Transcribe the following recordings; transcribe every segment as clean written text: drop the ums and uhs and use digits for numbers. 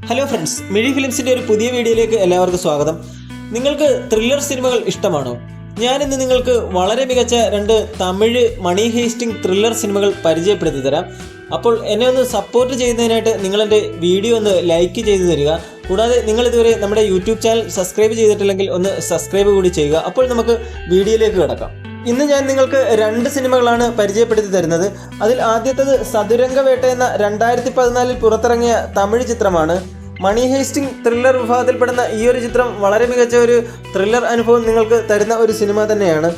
Hello friends, മിഴി ഫിലിംസിൻ്റെ ഒരു പുതിയ വീഡിയോയിലേക്ക് എല്ലാവർക്കും സ്വാഗതം. നിങ്ങൾക്ക് ത്രില്ലർ സിനിമകൾ ഇഷ്ടമാണോ? ഞാനിന്ന് നിങ്ങൾക്ക് വളരെ മികച്ച 2 തമിഴ് മണി ഹേസ്റ്റിംഗ് ത്രില്ലർ സിനിമകൾ പരിചയപ്പെടുത്തി തരാം. അപ്പോൾ എന്നെ ഒന്ന് സപ്പോർട്ട് ചെയ്യുന്നതിനായിട്ട് നിങ്ങളെൻ്റെ വീഡിയോ ഒന്ന് ലൈക്ക് ചെയ്ത് തരിക. കൂടാതെ നിങ്ങൾ ഇതുവരെ നമ്മുടെ യൂട്യൂബ് ചാനൽ സബ്സ്ക്രൈബ് ചെയ്തിട്ടില്ലെങ്കിൽ ഒന്ന് സബ്സ്ക്രൈബ് കൂടി ചെയ്യുക. അപ്പോൾ നമുക്ക് വീഡിയോയിലേക്ക് കിടക്കാം. ഇന്ന് ഞാൻ നിങ്ങൾക്ക് 2 സിനിമകളാണ് പരിചയപ്പെടുത്തി തരുന്നത്. അതിൽ ആദ്യത്തേത് സതുരംഗവേട്ട എന്ന 2014 പുറത്തിറങ്ങിയ തമിഴ് ചിത്രമാണ്. മണി ഹേസ്റ്റിംഗ് ത്രില്ലർ വിഭാഗത്തിൽപ്പെടുന്ന ഈ ഒരു ചിത്രം വളരെ മികച്ച ഒരു ത്രില്ലർ അനുഭവം നിങ്ങൾക്ക് തരുന്ന ഒരു സിനിമ തന്നെയാണ്.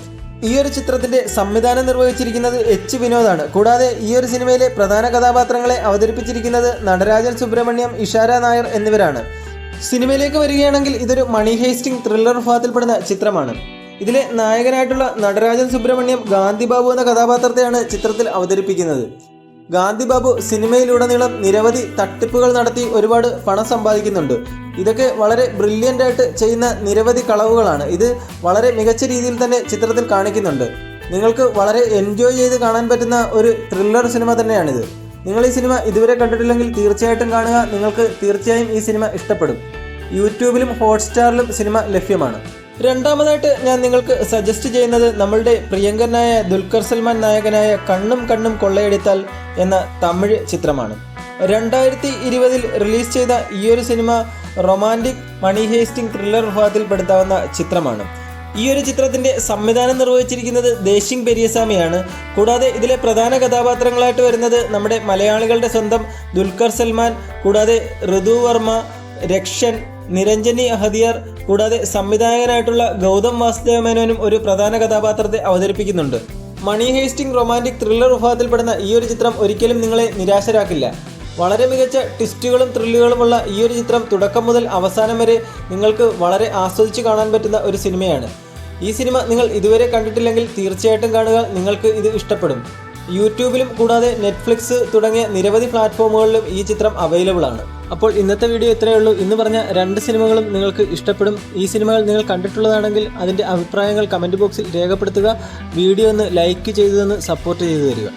ഈ ഒരു ചിത്രത്തിൻ്റെ സംവിധാനം നിർവഹിച്ചിരിക്കുന്നത് എച്ച് വിനോദാണ്. കൂടാതെ ഈ ഒരു സിനിമയിലെ പ്രധാന കഥാപാത്രങ്ങളെ അവതരിപ്പിച്ചിരിക്കുന്നത് നടരാജൻ സുബ്രഹ്മണ്യം, ഇഷാര നായർ എന്നിവരാണ്. സിനിമയിലേക്ക് വരികയാണെങ്കിൽ ഇതൊരു മണി ഹേസ്റ്റിംഗ് ത്രില്ലർ വിഭാഗത്തിൽപ്പെടുന്ന ചിത്രമാണ്. ഇതിലെ നായകനായിട്ടുള്ള നടരാജൻ സുബ്രഹ്മണ്യം ഗാന്ധി ബാബു എന്ന കഥാപാത്രത്തെയാണ് ചിത്രത്തിൽ അവതരിപ്പിക്കുന്നത്. ഗാന്ധി ബാബു സിനിമയിലുടനീളം നിരവധി തട്ടിപ്പുകൾ നടത്തി ഒരുപാട് പണം സമ്പാദിക്കുന്നുണ്ട്. ഇതൊക്കെ വളരെ ബ്രില്യൻ്റ് ആയിട്ട് ചെയ്യുന്ന നിരവധി കളവുകളാണ്. ഇത് വളരെ മികച്ച രീതിയിൽ തന്നെ ചിത്രത്തിൽ കാണിക്കുന്നുണ്ട്. നിങ്ങൾക്ക് വളരെ എൻജോയ് ചെയ്ത് കാണാൻ പറ്റുന്ന ഒരു ത്രില്ലർ സിനിമ തന്നെയാണിത്. നിങ്ങൾ ഈ സിനിമ ഇതുവരെ കണ്ടിട്ടില്ലെങ്കിൽ തീർച്ചയായിട്ടും കാണുക. നിങ്ങൾക്ക് തീർച്ചയായും ഈ സിനിമ ഇഷ്ടപ്പെടും. യൂട്യൂബിലും ഹോട്ട്സ്റ്റാറിലും സിനിമ ലഭ്യമാണ്. രണ്ടാമതായിട്ട് ഞാൻ നിങ്ങൾക്ക് സജസ്റ്റ് ചെയ്യുന്നത് നമ്മളുടെ പ്രിയങ്കരനായ ദുൽഖർ സൽമാൻ നായകനായ കണ്ണും കണ്ണും കൊള്ളയടിത്താൽ എന്ന തമിഴ് ചിത്രമാണ്. 2020 റിലീസ് ചെയ്ത ഈ ഒരു സിനിമ റൊമാൻറ്റിക് മണി ഹേസ്റ്റിംഗ് ത്രില്ലർ വിഭാഗത്തിൽപ്പെടുത്താവുന്ന ചിത്രമാണ്. ഈ ഒരു ചിത്രത്തിൻ്റെ സംവിധാനം നിർവഹിച്ചിരിക്കുന്നത് ദേശിംഗ് പെരിയസ്വാമിയാണ്. കൂടാതെ ഇതിലെ പ്രധാന കഥാപാത്രങ്ങളായിട്ട് വരുന്നത് നമ്മുടെ മലയാളികളുടെ സ്വന്തം ദുൽഖർ സൽമാൻ, കൂടാതെ ഋതു വർമ്മ, രക്ഷൻ, നിരഞ്ജനി ഹദിയാർ, കൂടാതെ സംവിധായകനായിട്ടുള്ള ഗൗതം വാസുദേവ മേനോനും ഒരു പ്രധാന കഥാപാത്രത്തെ അവതരിപ്പിക്കുന്നുണ്ട്. മണി ഹേസ്റ്റിംഗ് റൊമാൻറ്റിക് ത്രില്ലർ വിഭാഗത്തിൽപ്പെടുന്ന ഈ ഒരു ചിത്രം ഒരിക്കലും നിങ്ങളെ നിരാശരാക്കില്ല. വളരെ മികച്ച ട്വിസ്റ്റുകളും ത്രില്ലുകളുമുള്ള ഈ ഒരു ചിത്രം തുടക്കം മുതൽ അവസാനം വരെ നിങ്ങൾക്ക് വളരെ ആസ്വദിച്ച് കാണാൻ പറ്റുന്ന ഒരു സിനിമയാണ്. ഈ സിനിമ നിങ്ങൾ ഇതുവരെ കണ്ടിട്ടില്ലെങ്കിൽ തീർച്ചയായിട്ടും കാണുക. നിങ്ങൾക്ക് ഇത് ഇഷ്ടപ്പെടും. യൂട്യൂബിലും കൂടാതെ നെറ്റ്ഫ്ലിക്സ് തുടങ്ങിയ നിരവധി പ്ലാറ്റ്ഫോമുകളിലും ഈ ചിത്രം അവൈലബിൾ ആണ്. അപ്പോൾ ഇന്നത്തെ വീഡിയോ ഇത്രയേ ഉള്ളൂ. ഇന്ന് പറഞ്ഞ 2 സിനിമകളും നിങ്ങൾക്ക് ഇഷ്ടപ്പെടും. ഈ സിനിമകൾ നിങ്ങൾ കണ്ടിട്ടുള്ളതാണെങ്കിൽ അതിൻ്റെ അഭിപ്രായങ്ങൾ കമൻറ്റ് ബോക്സിൽ രേഖപ്പെടുത്തുക. വീഡിയോ ഒന്ന് ലൈക്ക് ചെയ്തു തന്ന് സപ്പോർട്ട് ചെയ്തു തരിക.